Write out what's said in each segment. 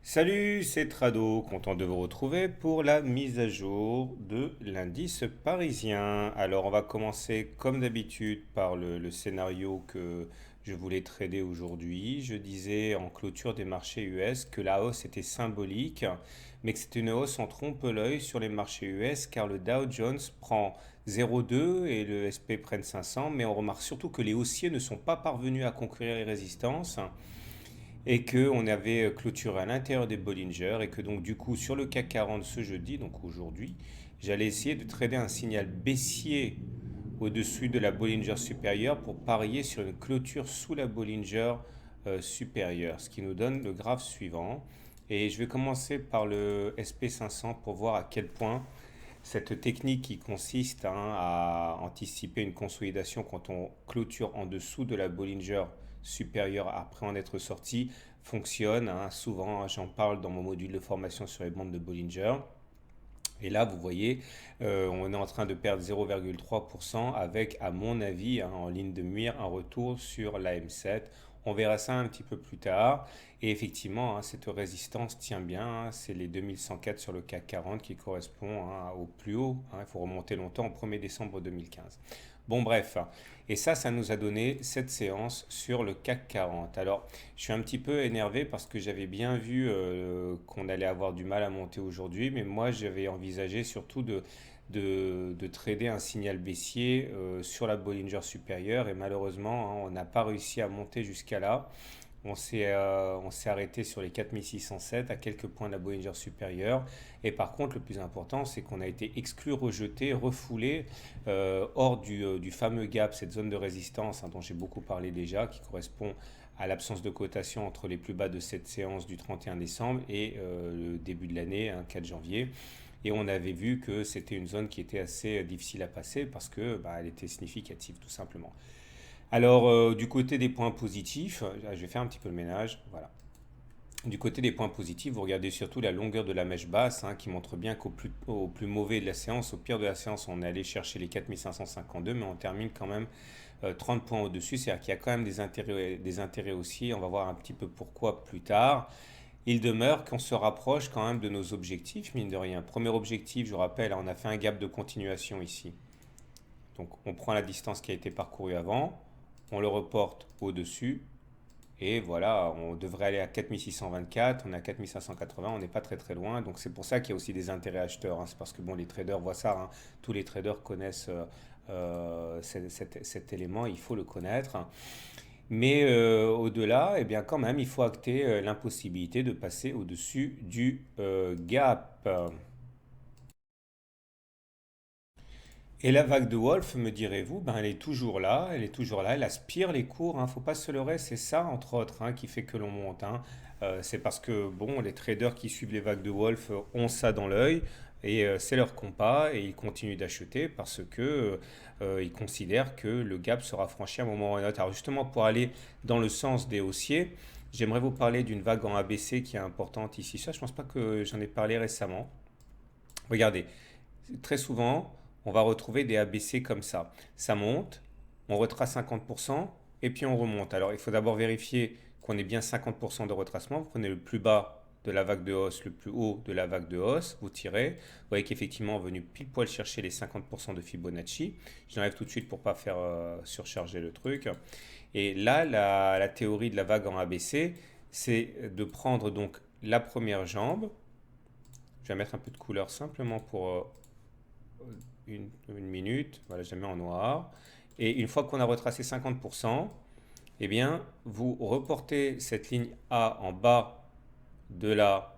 Salut, c'est Trado, content de vous retrouver pour la mise à jour de l'indice parisien. Alors on va commencer comme d'habitude par le scénario que je voulais trader aujourd'hui. Je disais en clôture des marchés US que la hausse était symbolique, mais que c'était une hausse en trompe-l'œil sur les marchés US car le Dow Jones prend 0,2 et le SP prennent 500, mais on remarque surtout que les haussiers ne sont pas parvenus à conquérir les résistances et qu'on avait clôturé à l'intérieur des Bollinger et que donc du coup sur le CAC 40 ce jeudi, donc aujourd'hui, j'allais essayer de trader un signal baissier au-dessus de la Bollinger supérieure pour parier sur une clôture sous la Bollinger supérieure, ce qui nous donne le graphe suivant. Et je vais commencer par le SP500 pour voir à quel point cette technique qui consiste à anticiper une consolidation quand on clôture en dessous de la Bollinger supérieure après en être sorti fonctionne. Souvent, j'en parle dans mon module de formation sur les bandes de Bollinger. Et là, vous voyez, on est en train de perdre 0,3% avec, à mon avis, en ligne de mire, un retour sur la M7. On verra ça un petit peu plus tard. Et effectivement, cette résistance tient bien. C'est les 2104 sur le CAC 40 qui correspond au plus haut. Il faut remonter longtemps au 1er décembre 2015. Bon, bref. Et ça nous a donné cette séance sur le CAC 40. Alors, je suis un petit peu énervé parce que j'avais bien vu qu'on allait avoir du mal à monter aujourd'hui, mais moi j'avais envisagé surtout de trader un signal baissier sur la Bollinger supérieure et malheureusement on n'a pas réussi à monter jusqu'à là. On s'est arrêté sur les 4607 à quelques points de la Bollinger supérieure. Et par contre, le plus important, c'est qu'on a été exclu, rejeté, refoulé hors du fameux gap, cette zone de résistance dont j'ai beaucoup parlé déjà, qui correspond à l'absence de cotation entre les plus bas de cette séance du 31 décembre et le début de l'année, 4 janvier. Et on avait vu que c'était une zone qui était assez difficile à passer parce que elle était significative, tout simplement. Alors, du côté des points positifs, je vais faire un petit peu le ménage. Voilà. Du côté des points positifs, vous regardez surtout la longueur de la mèche basse qui montre bien qu'au plus mauvais de la séance, au pire de la séance, on est allé chercher les 4552, mais on termine quand même 30 points au-dessus. C'est-à-dire qu'il y a quand même des intérêts haussiers. On va voir un petit peu pourquoi plus tard. Il demeure qu'on se rapproche quand même de nos objectifs, mine de rien. Premier objectif, je vous rappelle, on a fait un gap de continuation ici. Donc on prend la distance qui a été parcourue avant, on le reporte au-dessus, et voilà, on devrait aller à 4624, on est à 4580, on n'est pas très très loin. Donc c'est pour ça qu'il y a aussi des intérêts acheteurs. C'est parce que bon, les traders voient ça. Tous les traders connaissent cet élément, il faut le connaître. Mais au-delà, eh bien quand même, il faut acter l'impossibilité de passer au-dessus du gap. Et la vague de Wolf, me direz-vous, elle est toujours là, elle est toujours là, elle aspire les cours, faut pas se leurrer, c'est ça entre autres qui fait que l'on monte. C'est parce que bon, les traders qui suivent les vagues de Wolf ont ça dans l'œil et c'est leur compas et ils continuent d'acheter parce que ils considèrent que le gap sera franchi à un moment ou à un autre. Alors justement, pour aller dans le sens des haussiers, j'aimerais vous parler d'une vague en ABC qui est importante ici. Ça, je pense pas que j'en ai parlé récemment. Regardez, très souvent, on va retrouver des ABC comme ça. Ça monte, on retrace 50% et puis on remonte. Alors il faut d'abord vérifier qu'on ait bien 50% de retracement. Vous prenez le plus bas de la vague de hausse, le plus haut de la vague de hausse, vous tirez. Vous voyez qu'effectivement, on est venu pile poil chercher les 50% de Fibonacci. Je l'enlève tout de suite pour ne pas faire surcharger le truc. Et là, la théorie de la vague en ABC, c'est de prendre donc la première jambe. Je vais mettre un peu de couleur simplement pour une minute. Voilà, je la mets en noir. Et une fois qu'on a retracé 50%, eh bien, vous reportez cette ligne A en bas de la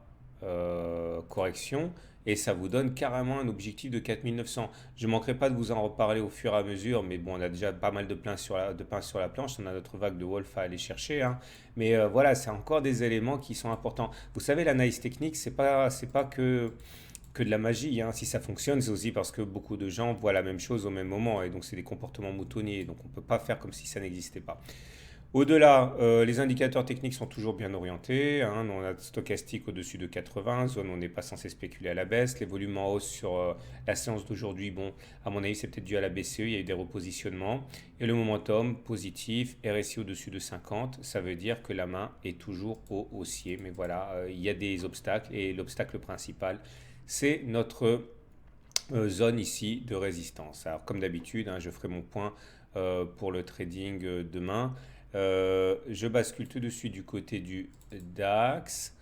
correction et ça vous donne carrément un objectif de 4900. Je ne manquerai pas de vous en reparler au fur et à mesure, mais bon, on a déjà pas mal de pain sur la planche, on a notre vague de Wolf à aller chercher. Mais voilà, c'est encore des éléments qui sont importants. Vous savez, l'analyse technique, c'est pas que de la magie. Si ça fonctionne, c'est aussi parce que beaucoup de gens voient la même chose au même moment et donc c'est des comportements moutonniers. Donc on ne peut pas faire comme si ça n'existait pas. Au-delà, les indicateurs techniques sont toujours bien orientés, hein. On a stochastique au-dessus de 80, zone où on n'est pas censé spéculer à la baisse. Les volumes en hausse sur la séance d'aujourd'hui, bon, à mon avis, c'est peut-être dû à la BCE, il y a eu des repositionnements. Et le momentum positif, RSI au-dessus de 50, ça veut dire que la main est toujours au haussier. Mais voilà, il y a des obstacles et l'obstacle principal, c'est notre zone ici de résistance. Alors, comme d'habitude, hein, je ferai mon point pour le trading demain. Je bascule tout de suite du côté du DAX.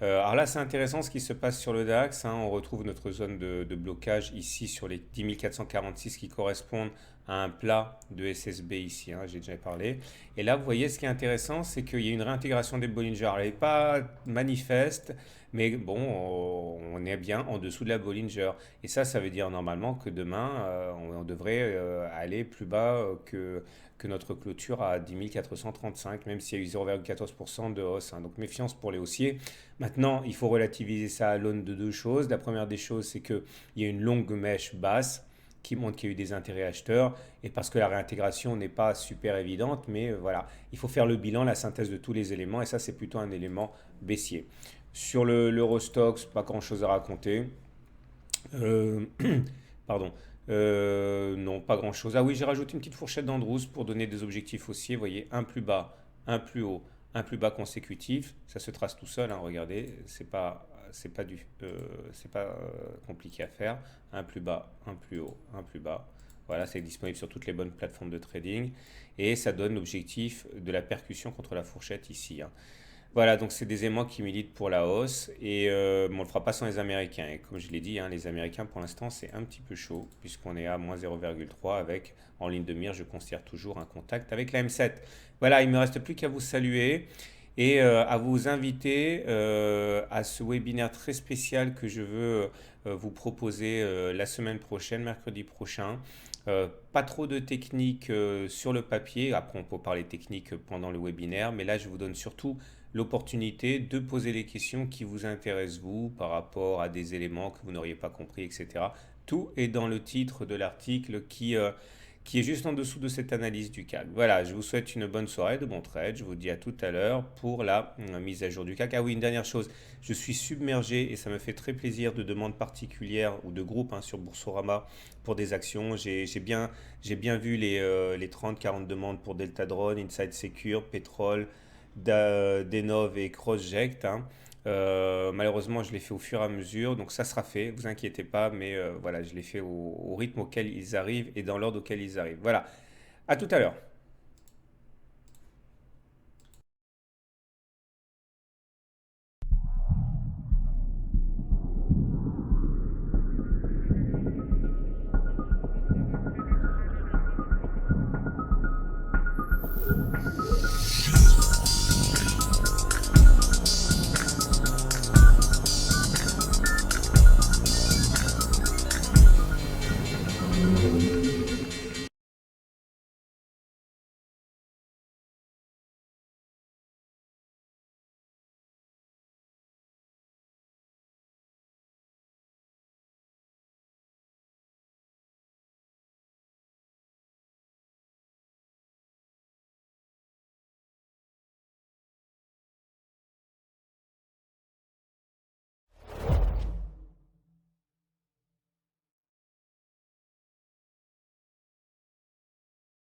Alors là, c'est intéressant ce qui se passe sur le DAX, hein. On retrouve notre zone de blocage ici sur les 10 446 qui correspondent à un plat de SSB ici, hein, j'ai déjà parlé. Et là, vous voyez, ce qui est intéressant, c'est qu'il y a une réintégration des Bollinger. Elle n'est pas manifeste, mais bon, on est bien en dessous de la Bollinger. Et ça veut dire normalement que demain, on devrait aller plus bas que notre clôture à 10 435, même s'il y a eu 0,14% de hausse, hein. Donc méfiance pour les haussiers. Maintenant, il faut relativiser ça à l'aune de deux choses. La première des choses, c'est qu'il y a une longue mèche basse qui montre qu'il y a eu des intérêts acheteurs et parce que la réintégration n'est pas super évidente, mais voilà, il faut faire le bilan, la synthèse de tous les éléments et ça, c'est plutôt un élément baissier. Sur l'Eurostox, pas grand-chose à raconter. Euh, pardon. Non, pas grand-chose. Ah oui, j'ai rajouté une petite fourchette d'Andrews pour donner des objectifs haussiers. Vous voyez, un plus bas, un plus haut, un plus bas consécutif. Ça se trace tout seul, hein, regardez. C'est pas compliqué à faire. Un plus bas, un plus haut, un plus bas. Voilà, c'est disponible sur toutes les bonnes plateformes de trading. Et ça donne l'objectif de la percussion contre la fourchette ici, hein. Voilà, donc c'est des éléments qui militent pour la hausse et on ne le fera pas sans les Américains. Et comme je l'ai dit, hein, les Américains pour l'instant c'est un petit peu chaud puisqu'on est à moins 0,3 avec en ligne de mire, je considère toujours un contact avec la M7. Voilà, il ne me reste plus qu'à vous saluer et à vous inviter à ce webinaire très spécial que je veux vous proposer la semaine prochaine, mercredi prochain. Pas trop de techniques sur le papier. Après, on peut parler technique pendant le webinaire, mais là, je vous donne surtout l'opportunité de poser les questions qui vous intéressent vous par rapport à des éléments que vous n'auriez pas compris, etc. Tout est dans le titre de l'article qui est juste en dessous de cette analyse du CAC. Voilà, je vous souhaite une bonne soirée, de bons trades. Je vous dis à tout à l'heure pour la mise à jour du CAC. Ah oui, une dernière chose, je suis submergé et ça me fait très plaisir de demandes particulières ou de groupes, hein, sur Boursorama pour des actions. J'ai bien vu les 30-40 demandes pour Delta Drone, Inside Secure, Pétrole, Denov et CrossJect, hein. Malheureusement, je l'ai fait au fur et à mesure, donc ça sera fait, vous inquiétez pas, mais voilà, je l'ai fait au rythme auquel ils arrivent et dans l'ordre auquel ils arrivent. Voilà, à tout à l'heure.